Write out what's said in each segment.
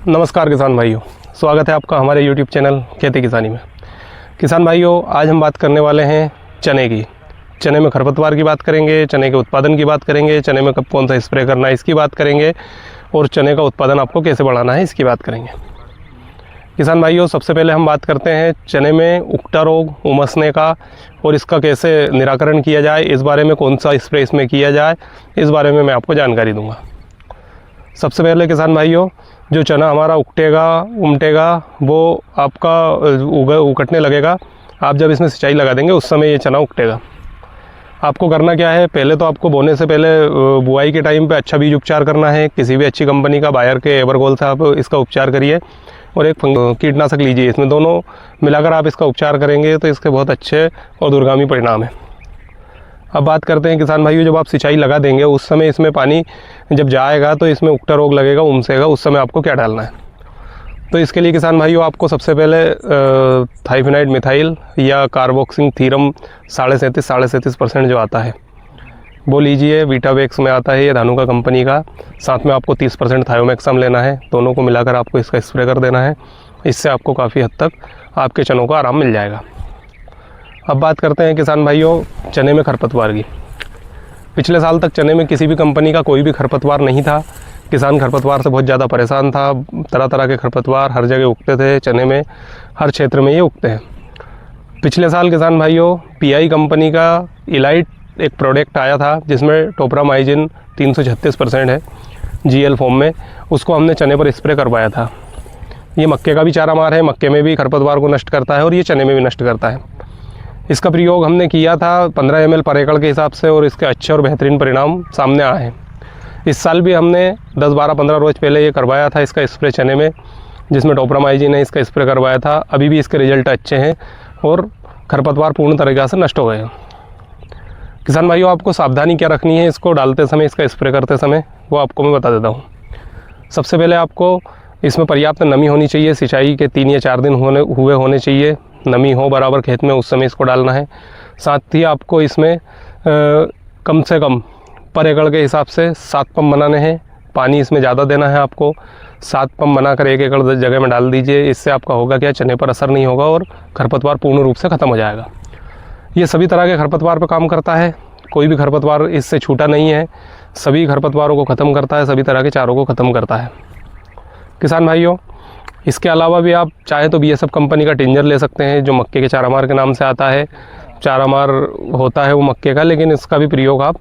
नमस्कार किसान भाइयों, स्वागत है आपका हमारे YouTube चैनल खेती किसानी में। किसान भाइयों, आज हम बात करने वाले हैं चने की। चने में खरपतवार की बात करेंगे, चने के उत्पादन की बात करेंगे, चने में कब कौन सा स्प्रे करना है इसकी बात करेंगे और चने का उत्पादन आपको कैसे बढ़ाना है इसकी बात करेंगे। किसान भाइयों, सबसे पहले हम बात करते हैं चने में उकटा रोग, उमसने का और इसका कैसे निराकरण किया जाए, इस बारे में कौन सा स्प्रे इसमें किया जाए, इस बारे में मैं आपको जानकारी दूँगा। सबसे पहले किसान भाइयों, जो चना हमारा उकटेगा उमटेगा वो आपका उकटने लगेगा। आप जब इसमें सिंचाई लगा देंगे उस समय ये चना उकटेगा। आपको करना क्या है, पहले तो आपको बोने से पहले बुआई के टाइम पे अच्छा बीज उपचार करना है। किसी भी अच्छी कंपनी का, बायर के, एवरगोल से आप इसका उपचार करिए और एक कीटनाशक लीजिए। इसमें दोनों मिलाकर आप इसका उपचार करेंगे तो इसके बहुत अच्छे और दूरगामी परिणाम हैं। अब बात करते हैं किसान भाइयों, जब आप सिंचाई लगा देंगे उस समय इसमें पानी जब जाएगा तो इसमें उकटा रोग लगेगा, उमसेगा, उस समय आपको क्या डालना है। तो इसके लिए किसान भाइयों आपको सबसे पहले थाइफिनाइड मिथाइल या कार्बोक्सिन थीरम 37.5% जो आता है वो लीजिए। वीटावेक्स में आता है, ये धानुका कंपनी का। साथ में आपको 30% थायोमैक्सम लेना है। दोनों को मिलाकर आपको इसका स्प्रे कर देना है। इससे आपको काफ़ी हद तक आपके चनों को आराम मिल जाएगा। अब बात करते हैं किसान भाइयों चने में खरपतवार की। पिछले साल तक चने में किसी भी कंपनी का कोई भी खरपतवार नहीं था। किसान खरपतवार से बहुत ज़्यादा परेशान था। तरह तरह के खरपतवार हर जगह उगते थे चने में, हर क्षेत्र में ये उगते हैं। पिछले साल किसान भाइयों पीआई कंपनी का इलाइट एक प्रोडक्ट आया था जिसमें टोपरामाइजिन 336% है जीएल फॉर्म में। उसको हमने चने पर स्प्रे करवाया था। ये मक्के का भी चारा मार है, मक्के में भी खरपतवार को नष्ट करता है और ये चने में भी नष्ट करता है। इसका प्रयोग हमने किया था 15 ml पर एकड़ के हिसाब से और इसके अच्छे और बेहतरीन परिणाम सामने आए हैं। इस साल भी हमने 10, 12, 15 रोज़ पहले ये करवाया था इसका स्प्रे चने में, जिसमें टोपरामाइजिन है, इसका स्प्रे करवाया था। अभी भी इसके रिजल्ट अच्छे हैं और खरपतवार पूर्ण तरीक़ा से नष्ट हो गए हैं। किसान भाइयों, आपको सावधानी क्या रखनी है इसको डालते समय, इसका स्प्रे करते समय, वो आपको मैं बता देता हूँ। सबसे पहले आपको इसमें पर्याप्त नमी होनी चाहिए। सिंचाई के 3 या 4 दिन हुए होने चाहिए, नमी हो बराबर खेत में, उस समय इसको डालना है। साथ ही आपको इसमें कम से कम पर एकड़ के हिसाब से 7 पंप बनाने हैं। पानी इसमें ज़्यादा देना है आपको। 7 पंप बनाकर 1 एकड़ जगह में डाल दीजिए। इससे आपका होगा क्या, चने पर असर नहीं होगा और खरपतवार पूर्ण रूप से ख़त्म हो जाएगा। ये सभी तरह के खरपतवार पर काम करता है, कोई भी खरपतवार इससे छूटा नहीं है। सभी खरपतवारों को ख़त्म करता है, सभी तरह के चारों को ख़त्म करता है। किसान भाइयों, इसके अलावा भी आप चाहे तो बीएसएफ कंपनी का टिंजर ले सकते हैं जो मक्के के चारामार के नाम से आता है। चारामार होता है वो मक्के का, लेकिन इसका भी प्रयोग आप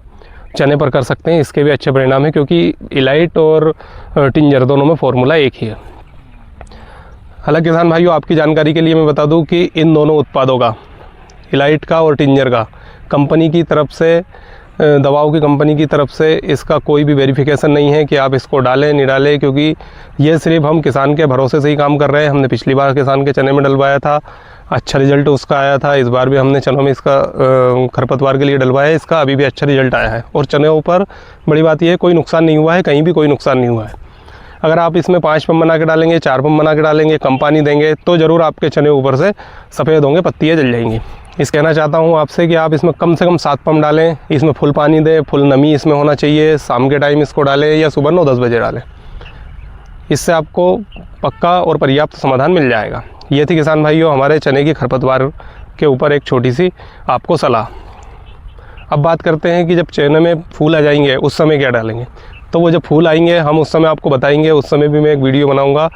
चने पर कर सकते हैं। इसके भी अच्छे परिणाम हैं क्योंकि इलाइट और टिंजर दोनों में फॉर्मूला एक ही है। हालांकि किसान भाइयों, आपकी जानकारी के लिए मैं बता दूं कि इन दोनों उत्पादों का, इलाइट का और टिंजर का, कंपनी की तरफ से, दवाओं की कंपनी की तरफ से इसका कोई भी वेरिफिकेशन नहीं है कि आप इसको डालें नहीं डालें, क्योंकि ये सिर्फ हम किसान के भरोसे से ही काम कर रहे हैं। हमने पिछली बार किसान के चने में डलवाया था, अच्छा रिजल्ट उसका आया था। इस बार भी हमने चनों में इसका खरपतवार के लिए डलवाया है, इसका अभी भी अच्छा रिजल्ट आया है। और चने ऊपर बड़ी बात यह है, कोई नुकसान नहीं हुआ है, कहीं भी कोई नुकसान नहीं हुआ है। अगर आप इसमें 5 पंप बना के डालेंगे, 4 पंप बना के डालेंगे, कम पानी देंगे तो ज़रूर आपके चने ऊपर से सफ़ेद होंगे, पत्तियाँ जल जाएंगी। इस कहना चाहता हूँ आपसे कि आप इसमें कम से कम 7 पंप डालें, इसमें फुल पानी दें, फुल नमी इसमें होना चाहिए। शाम के टाइम इसको डालें या सुबह 9-10 बजे डालें। इससे आपको पक्का और पर्याप्त समाधान मिल जाएगा। ये थी किसान भाइयों हमारे चने की खरपतवार के ऊपर एक छोटी सी आपको सलाह। अब बात करते हैं कि जब चने में फूल आ जाएंगे उस समय क्या डालेंगे। तो वो जब फूल आएंगे हम उस समय आपको बताएंगे। उस समय भी मैं एक वीडियो बनाऊँगा,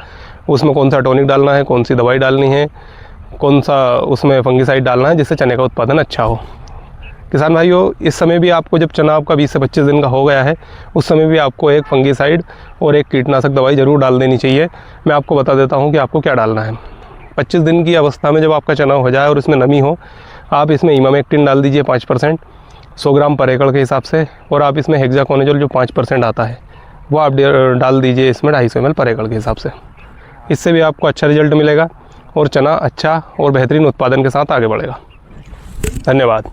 उसमें कौन सा टॉनिक डालना है, कौन सी दवाई डालनी है, कौन सा उसमें फंगिसाइड डालना है जिससे चने का उत्पादन अच्छा हो। किसान भाइयों, इस समय भी आपको जब चना आपका 20 से 25 दिन का हो गया है उस समय भी आपको एक फंगिसाइड और एक कीटनाशक दवाई ज़रूर डाल देनी चाहिए। मैं आपको बता देता हूं कि आपको क्या डालना है। 25 दिन की अवस्था में जब आपका चना हो जाए और इसमें नमी हो, आप इसमें इमामेक्टिन डाल दीजिए 5%, 100 ग्राम पर एकड़ के हिसाब से। और आप इसमें हेक्साकोनाजोल जो 5% आता है वो आप डाल दीजिए इसमें 250 ml पर एकड़ के हिसाब से। इससे भी आपको अच्छा रिजल्ट मिलेगा और चना अच्छा और बेहतरीन उत्पादन के साथ आगे बढ़ेगा। धन्यवाद।